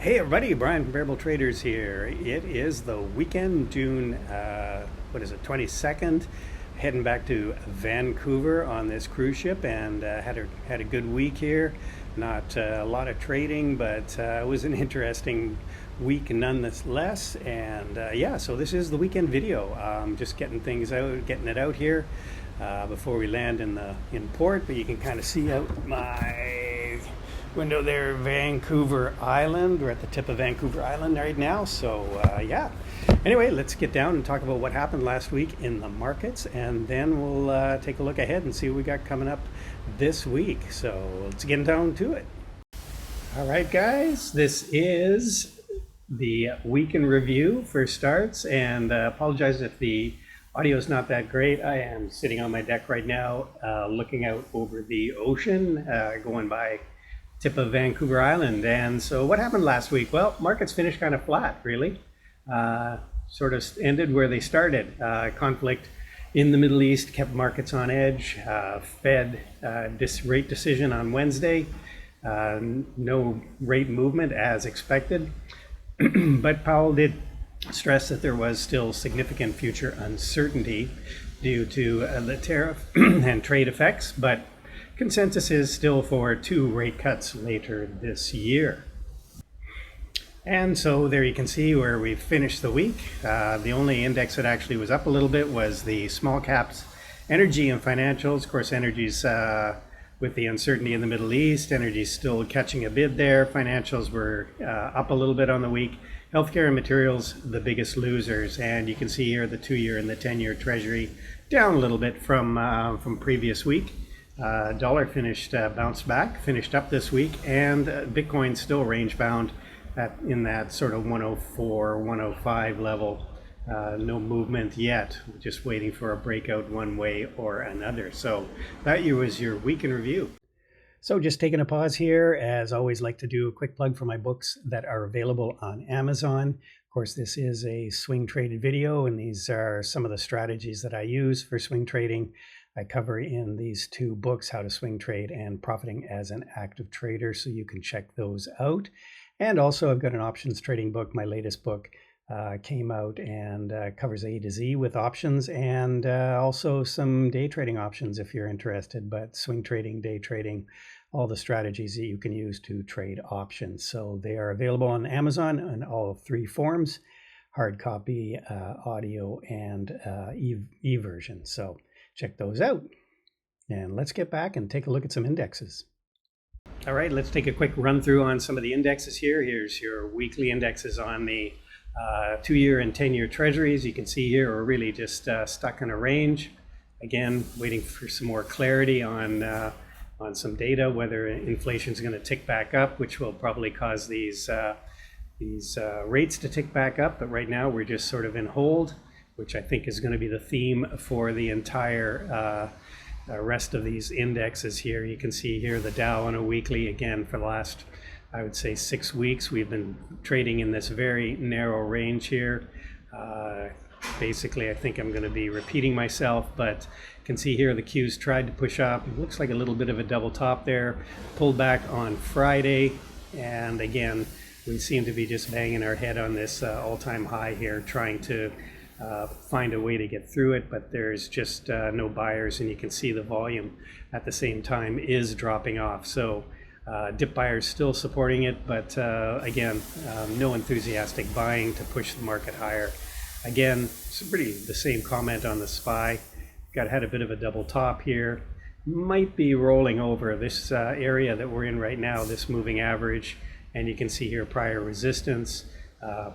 Hey everybody, Brian from Variable Traders here. It is the weekend, June, 22nd. Heading back to Vancouver on this cruise ship and had a good week here. Not a lot of trading, but it was an interesting week nonetheless. And yeah, so this is the weekend video. Just getting things out, getting it out here before we land in port. But you can kind of see out my window there, Vancouver Island. We're at the tip of Vancouver Island right now. So yeah, anyway, let's get down and talk about what happened last week in the markets, and then we'll take a look ahead and see what we got coming up this week. So let's get down to it. All right, guys, this is the week in review for starts, and apologize if the audio is not that great. I am sitting on my deck right now, looking out over the ocean, going by tip of Vancouver Island. And so what happened last week? Well, markets finished kind of flat, really. Sort of ended where they started. Conflict in the Middle East kept markets on edge. Fed rate decision on Wednesday. No rate movement as expected. But Powell did stress that there was still significant future uncertainty due to the tariff and trade effects, but consensus is still for 2 rate cuts later this year. And so there you can see where we finished the week. The only index that actually was up a little bit was the small caps, energy and financials. Of course, energy's with the uncertainty in the Middle East, energy's still catching a bid there. Financials were up a little bit on the week. Healthcare and materials, the biggest losers. And you can see here the 2-year and the 10-year Treasury down a little bit from previous week. Dollar bounced back, finished up this week, and Bitcoin still range bound in that sort of 104, 105 level. No movement yet, just waiting for a breakout one way or another. So that was your week in review. So just taking a pause here, as always, like to do a quick plug for my books that are available on Amazon. Of course, this is a swing traded video, and these are some of the strategies that I use for swing trading. I cover in these 2 books, How to Swing Trade and Profiting as an Active Trader, so you can check those out. And also I've got an options trading book. My latest book came out and covers A to Z with options, and also some day trading options if you're interested, but swing trading, day trading, all the strategies that you can use to trade options. So they are available on Amazon in all 3 forms: hard copy, audio, and e-version. So check those out. And let's get back and take a look at some indexes. All right, let's take a quick run through on some of the indexes here. Here's your weekly indexes on the 2-year and 10-year treasuries. You can see here we're really just stuck in a range. Again, waiting for some more clarity on some data, whether inflation is going to tick back up, which will probably cause these rates to tick back up. But right now we're just sort of in hold, which I think is going to be the theme for the entire rest of these indexes here. You can see here the Dow on a weekly, again, for the last, I would say, 6 weeks, we've been trading in this very narrow range here. Basically, I think I'm going to be repeating myself, but you can see here the Qs tried to push up. It looks like a little bit of a double top there, pulled back on Friday, and again, we seem to be just banging our head on this all-time high here, trying to find a way to get through it, but there's just no buyers, and you can see the volume at the same time is dropping off. So dip buyers still supporting it, but again, no enthusiastic buying to push the market higher. Again, it's pretty the same comment on the SPY. Had a bit of a double top here. Might be rolling over this area that we're in right now, this moving average, and you can see here prior resistance.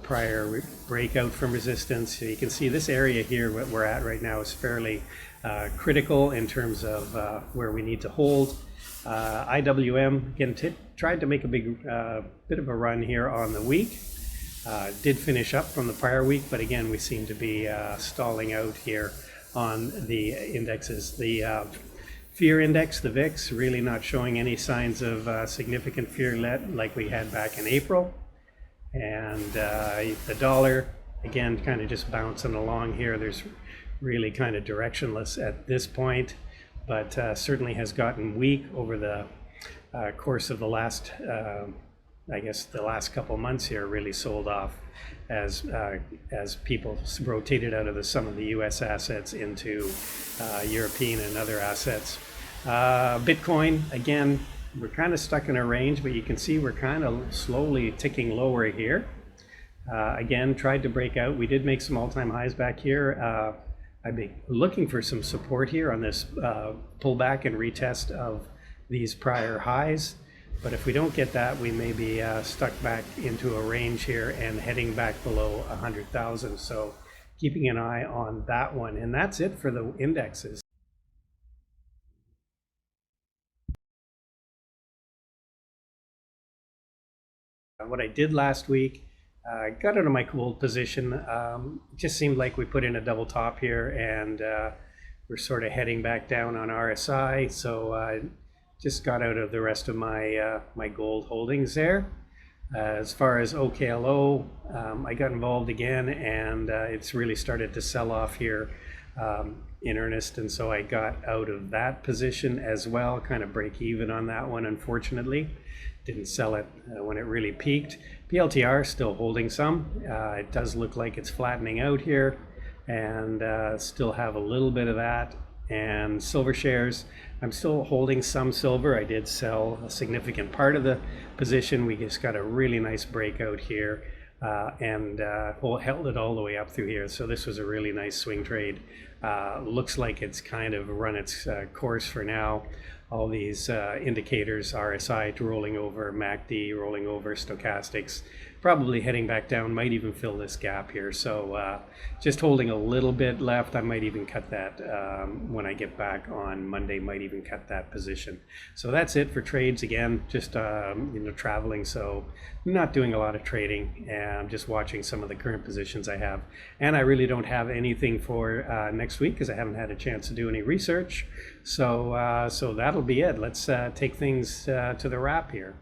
Prior breakout from resistance. So you can see this area here, what we're at right now, is fairly critical in terms of where we need to hold. IWM, again, tried to make a big bit of a run here on the week. Did finish up from the prior week, but again, we seem to be stalling out here on the indexes. The fear index, the VIX, really not showing any signs of significant fear like we had back in April. And the dollar, again, kind of just bouncing along here. There's really kind of directionless at this point, but certainly has gotten weak over the course of the last I guess the last couple months here really sold off as people rotated out of some of the U.S. assets into European and other assets. Bitcoin, again, we're kind of stuck in a range, but you can see we're kind of slowly ticking lower here. Again, tried to break out. We did make some all-time highs back here. I'd be looking for some support here on this pullback and retest of these prior highs. But if we don't get that, we may be stuck back into a range here and heading back below 100,000. So keeping an eye on that one. And that's it for the indexes. What I did last week, got out of my gold position. It just seemed like we put in a double top here, and we're sort of heading back down on RSI. So just got out of the rest of my my gold holdings there. As far as OKLO, I got involved again, and it's really started to sell off here in earnest, and so I got out of that position as well, kind of break even on that one, unfortunately. Didn't sell it when it really peaked. PLTR still holding some. It does look like it's flattening out here, and still have a little bit of that. And silver shares, I'm still holding some silver. I did sell a significant part of the position. We just got a really nice breakout here, and held it all the way up through here. So this was a really nice swing trade. Looks like it's kind of run its course for now. All these indicators, RSI rolling over, MACD rolling over, stochastics, probably heading back down, might even fill this gap here. So just holding a little bit left. I might even cut that when I get back on Monday, might even cut that position. So that's it for trades. Again, just traveling, so not doing a lot of trading, and I'm just watching some of the current positions I have. And I really don't have anything for next week because I haven't had a chance to do any research. So so that'll be it. Let's take things to the wrap here.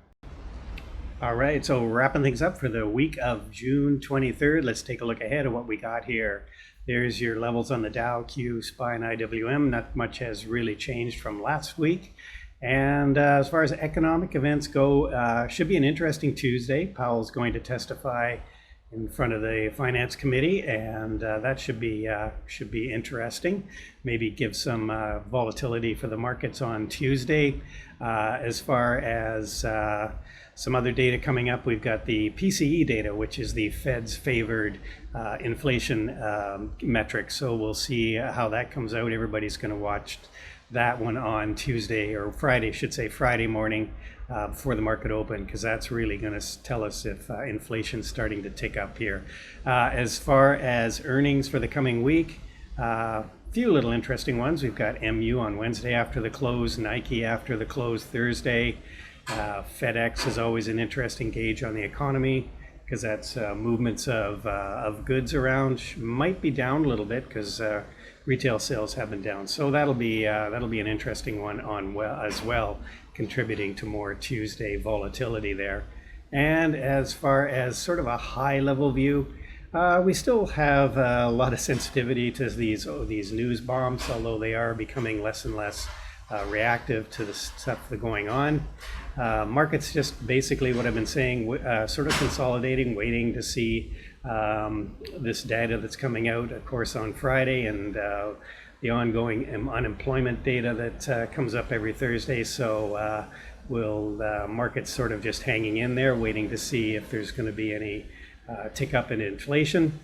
All right, so wrapping things up for the week of June 23rd, let's take a look ahead at what we got here. There's your levels on the Dow, Q, SPY, and IWM. Not much has really changed from last week. And as far as economic events go, should be an interesting Tuesday. Powell's going to testify in front of the Finance Committee, and that should be interesting. Maybe give some volatility for the markets on Tuesday. As far as some other data coming up, we've got the PCE data, which is the Fed's favored inflation metric. So we'll see how that comes out. Everybody's going to watch that one on Tuesday, or Friday, I should say, Friday morning before the market open, because that's really going to tell us if inflation's starting to tick up here. As far as earnings for the coming week, few little interesting ones. We've got MU on Wednesday after the close, Nike after the close Thursday. FedEx is always an interesting gauge on the economy because that's movements of goods around. Might be down a little bit because retail sales have been down. So that'll be an interesting one on as well, contributing to more Tuesday volatility there. And as far as sort of a high level view, we still have a lot of sensitivity to these news bombs, although they are becoming less and less reactive to the stuff that's going on. Markets just basically what I've been saying, sort of consolidating, waiting to see this data that's coming out, of course, on Friday, and the ongoing unemployment data that comes up every Thursday. So markets sort of just hanging in there, waiting to see if there's going to be any tick up in inflation.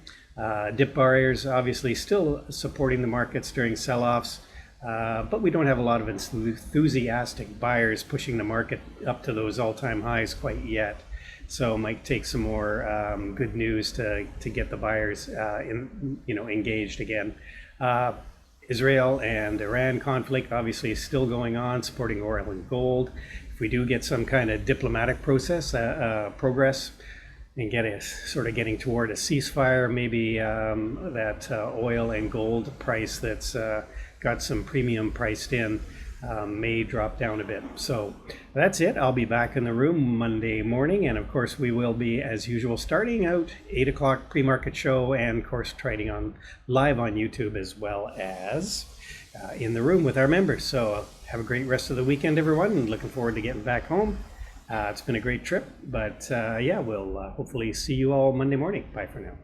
Dip buyers obviously still supporting the markets during sell-offs. But we don't have a lot of enthusiastic buyers pushing the market up to those all-time highs quite yet. So it might take some more good news to get the buyers engaged again. Israel and Iran conflict obviously is still going on, supporting oil and gold. If we do get some kind of diplomatic progress and getting toward a ceasefire, maybe that oil and gold price that's got some premium priced in may drop down a bit. So that's it. I'll be back in the room Monday morning, and of course we will be, as usual, starting out 8 o'clock pre-market show, and of course trading on live on YouTube, as well as in the room with our members. So have a great rest of the weekend, everyone, and looking forward to getting back home It's been a great trip, but yeah, we'll hopefully see you all Monday morning. Bye for now.